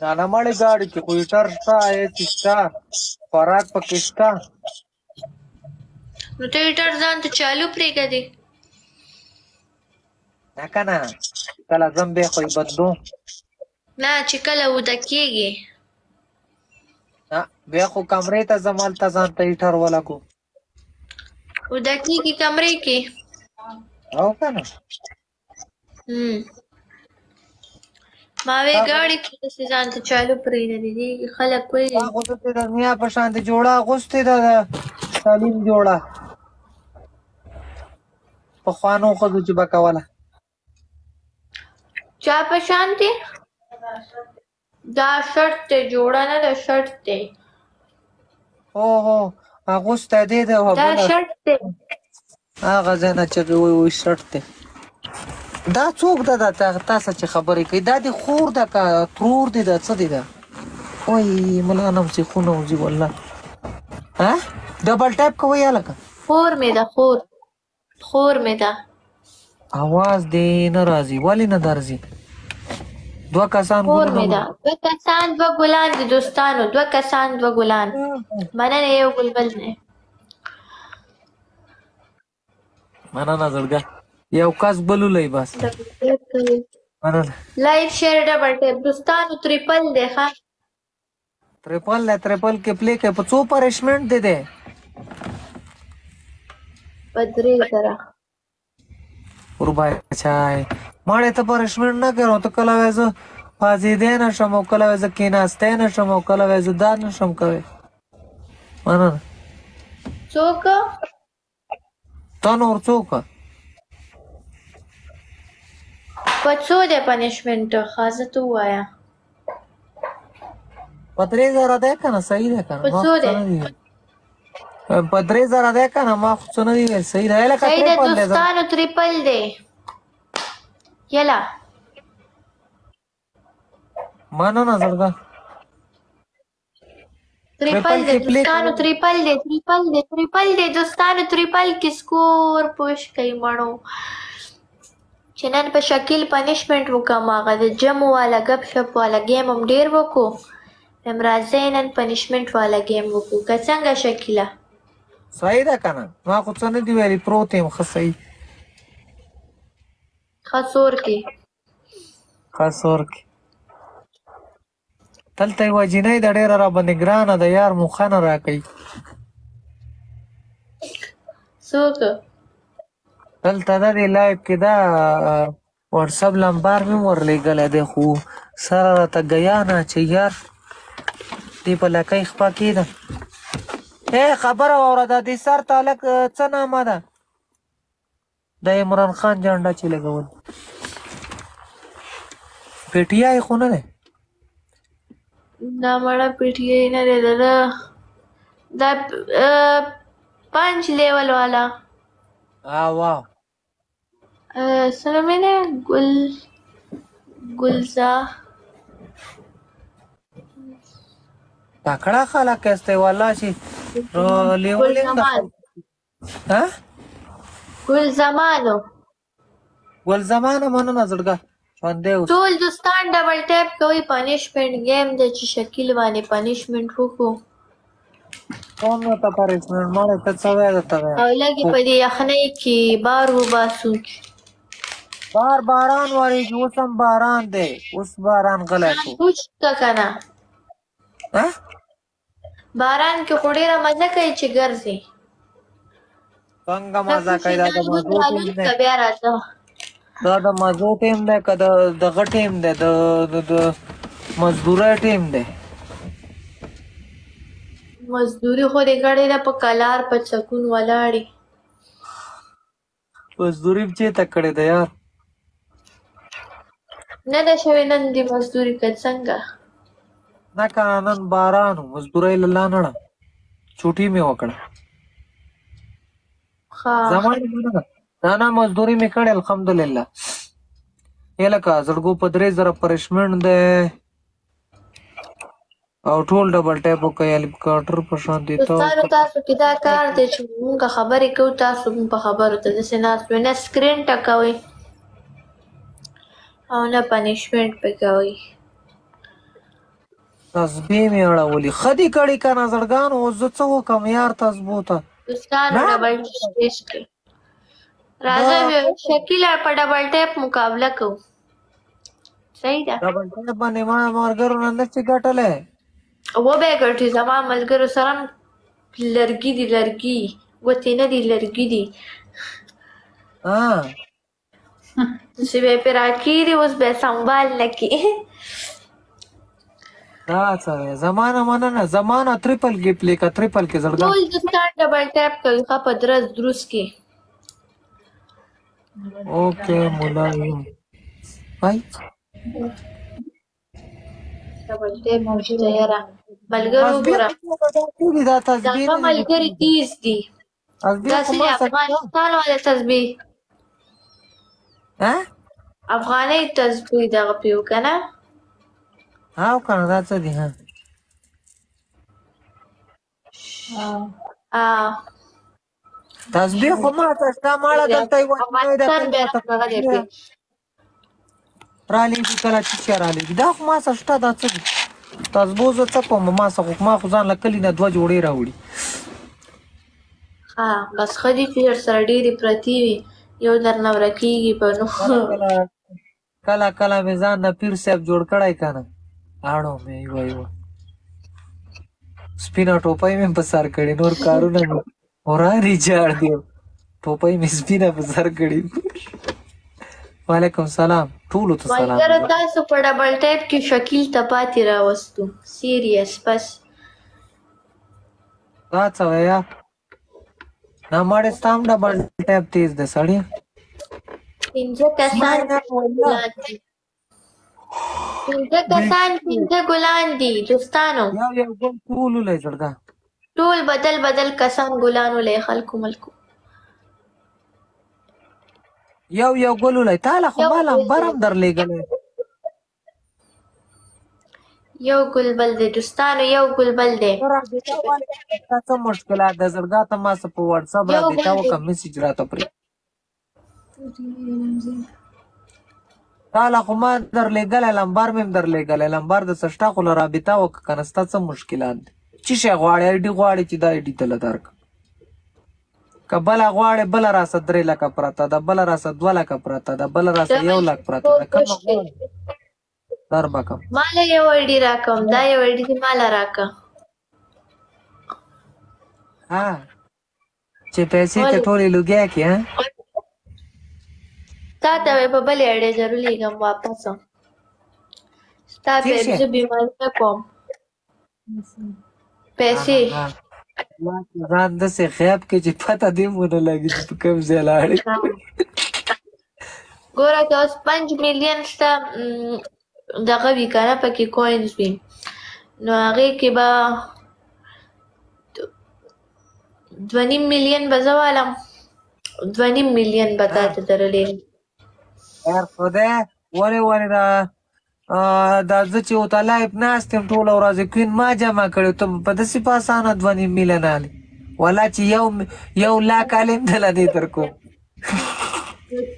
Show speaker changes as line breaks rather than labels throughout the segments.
نه مړې ګاډي کې خو هیټر شته ایچ شته خوراک پکې شته.
نو ته هیټر ځان ته چالو پرېږدې.
نه که نه کله ځم بیا خو یې بندوم.
نه چې کله اوده کېږي
نه بیا خو کمرې ته ځم هلته ځان ته هیټر ولګو.
اوده کېږي کمرې کې.
او که نه
ما وی ګاډي کې داسې ځان ته چالو پرېږدې دي خلک وایي.
تا خو داسې د دنیا په شانتې جوړه اغوستې ده د سلیم جوړه پخوانو ښځو چې به کوله.
چا په شان دی؟ دا شرط دی جوړه نه ده شرط دی.
هو اغوستی دی ده
دا شرط دی.
هغه ځای نه چغې وایي شرط دی. دا څوک ده دا تاسو چې خبرې کوي دا دې خور ده که ترور دی ده څه دی ده؟ وایي ملا نمسې خونه وځي والله. ډبل ټایپ کوئ هلکه؟
خور مې ده خور مې ده.
اواز دې نه راځي ولې نه درځي؟ دوه کسان
خور مې ده. دوه کسان دوه ګلان دي دوستانو. دوه کسان دوه ګلان. مننه یو بلبل دی.
مننه زړګه یو کس بلولی بس. مننه.
لایک شیر ډبل ټیپ دوستانو. تریپل دی ښه
ट्रिपल है ट्रिपल के प्ले के पचो पनिशमेंट दे दे
पदरी करा
और भाई चाय मारे तो पनिशमेंट ना करो तो कला वैसे फाजी देना शमो कला वैसे केनास्ते ना शमो कला वैसे दान शम कवे माना
चौक
तन और चौक
पचो दे पनिशमेंट खासा तू आया
पदरे जरा देखा ना सही देखा ना
पचो दे
पदरे जरा देखा ना माफ सुना दी सही रहेगा
सही दे दोस्तानो ट्रिपल दे यला
मानो ना जरा
ट्रिपल दे दोस्तानो ट्रिपल दे दोस्तानो ट्रिपल की स्कोर पुश कई मणो चनन पे शकील पनिशमेंट वकम आगा दे जम वाला गपशप वाला गेम हम ढेर वको امرازینن پنیشمنٹ والا گیم وکړو که څنګه شکیله
صحیح ده کنه ما خو څه نه دی ویلي پروت یم ښه صحیح
خسور کې
دلته یوه جینۍ ده ډېره راباندې ګرانه ده یار موخه نه راکوي
څوک
دلته ده دې لایف کې ده وټساپ لمبار مې ورلېږلی دی خو سره راته ګیا نه چې یار دی په لکۍ خپه کېده خبره واوره دا دې سر ته هلک څه نامه ده د عمران خان جنډه چې لګول پیټیای خو نه دی
دا مړه پیټیای نه دی دا 5 لیول والا
واو
څه نوم یې دی ګلزا
تکړه خلک هستی والله چې لیولینګ ده ګلزمانه مننه زړګه ژوندی اوسه
ټول دوستان ډبل ټیپ کوئ پنیشمنټ گیم دی چې شکیل باندې پنیشمنټ وکړو
کوم ته پنیشمنټ مړی ته څه وایه درته وایم
او لږې په دې یخنۍ کې بار وباسو
باران وریږي اوس هم باران دی اوس باران غلی شو
کوچ که که نه باران کې خو ډېره مزه کوي چې ګرځي
څنګه مزه کوي دا د مزو ټیم دی دا د مزو ټیم دی که دغه ټیم دی د مزدورۍ ټیم دی
مزدوري خو دې کړې ده په کلار په چکون ولاړې
مزدوري م چېرته کړې ده یار
نه ده شوې نن دې مزدوري که څنګه
نه کنه نن باران و مزدورۍ له لاړه چوټي مې وکړه زما نه مزدوري مې کړې الحمدلله یې لکه زړګو په 3000 پنشمنټ دی او ټول ډبل ټیپ وکړئ هلیکاپټر په شان دی
دوستانو تاسو کې دا کار دی چې مونږ خبرې کوو تاسو مونږ په خبرو ته داسې ناست وئ نه سکرین ټکوئ او نه پنشمنټ پې کوئ
تسبیح مې اړولي ښه دي کړي که نه زړګانو اوس زه څه وکړم یار تسبو ته
دوستانو ډبل ټیپ کې راځه شکیل په ډبل ټیپ مقابله کوو صحیح ده
ډبل ټیپ باندې ما ملګرو نه نشي ګټلی
وبه ګټي زما ملګرو سره لرګي دي لرګي ګوتې نه دي لرګي دي چې به پې راکېږي اوس به سنبال نه کړي
دا څه دی زما نه مننه زما نه ټریپل کې پلی که ټریپل کې زړګا
ټول دوستان ډبل ټیپ کوي ښه په درس دروس کې
اوکې مولا یم وای
ډبل ټیپ نشته یاره ملګرو ګوره
دا تسبیح
زما ملګري تیز دي داسې افغانستان والا تسبیح افغانۍ تسبیح دغه پیو که نه
او که نه دا څه دي تسبیح خو ماته شته ماړه دلته یوه رالیږي کله چې شی رالیږي دا خو ما سره شته دا څه دي تسبو زه څه کوم ما خو ځان له کلي نه 2 جوړې راوړي
بس ښه دي چې درسره ډېرې پرتې وي یو درنه ورکېږي په نو
کله کله مې ځان نه پیر صاحب جوړ کړی که نه اړو مې یوه سپینه ټوپۍ مې په سر کړې نور کارونه مې وراري جاړ دی ټوپۍ مې سپینه په سر کړې وعلیکم سلام ټولو ته سلام
ملګرو تاسو په ډبل ټیپ کې شکیل ته پاتې راوستو سیریس بس
دا څه وایه نه مړې ستا هم ډبل ټیپ تیز دی سړی
5 کسان 5 ګلان دي دوستانو
یو ګل ټول ولئ زړګا
ټول بدل کسان ګلان ولئ خلکو ملکو
یو ګل ولئ تاله خو ما لمبر هم درلېږلی
یو ګل بل دی دوستانو یو ګل بل دی
څه مشکلات ده زړګا ته ما څه په وټساپ رابطه وکړه میسج راته پرې تاله خو ما درلېږلی لمبر مې هم درلېږلی لمبر د څه شته خو له رابطه وکړه که نه ستا څه مشکلات دي څه شی غواړې آی ډي غواړې چې دا آی ډي ته له درکړم که بله غواړې بله راسه 3 لکه پرته ده بله راسه 2 لکه پرته ده بله راسه 1 لک پرته ده کومه غواړې در به کم
ماله یو آی ډي راکړم دا یو آی ډي دې ماله راکړه
چې پیسې ته ټولې لوګیا کړې
تا ته مې په بلې آی ډي ضرور لېږم واپس ستا زه بیماري نه کوم پیسې
ځان داسې خیاب کې چې پته دې ونه لګي چې په کوم ځای لاړې
ګوره که اوس 5 میلیون شته دغه وي که نه پکې کوینز وي نو هغې کې به 2.5 میلیون به زه والم 2.5 میلیون به تا ته درلېږم
خیر خدای ولې دا زه چې ورته لایف ناست یم ټوله ورځ کوین ما جمع کړی ته په داسې په اسانه 2.5 میلیون هلې والله چې یو لاک هلې هم دله دې در کوم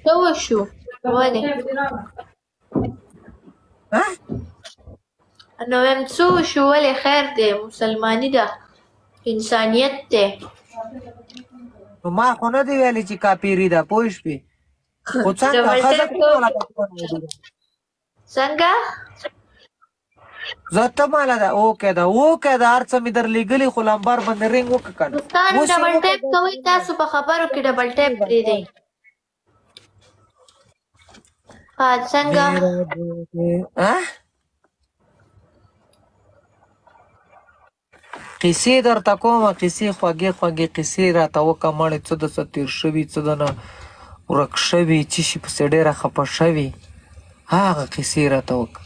څه وشو ولې نو وایم څه وشو ولې خیر دی مسلماني ده انسانیت دی
نو ما خو نه دی ویلې چې کاپیري ده پوه شوې خو څنګه ښځه
څنګه
زه ته ماله ده اوکې ده هر څه مې درلېږلي خو لمبر باندې رنګ وکړه که نه
دوستانو ډبل ټیپ کوئ تاسو په خبرو کې ډبل ټیپ پرېږدئ څنګه
قیسې درته کومه قیسې خوږې قیسې راته وکړه مړې څه د څه تېر شوي څه د نه ورک شوي څه شي پسې ډېره خفه شوي هغه قیسې راته وکړه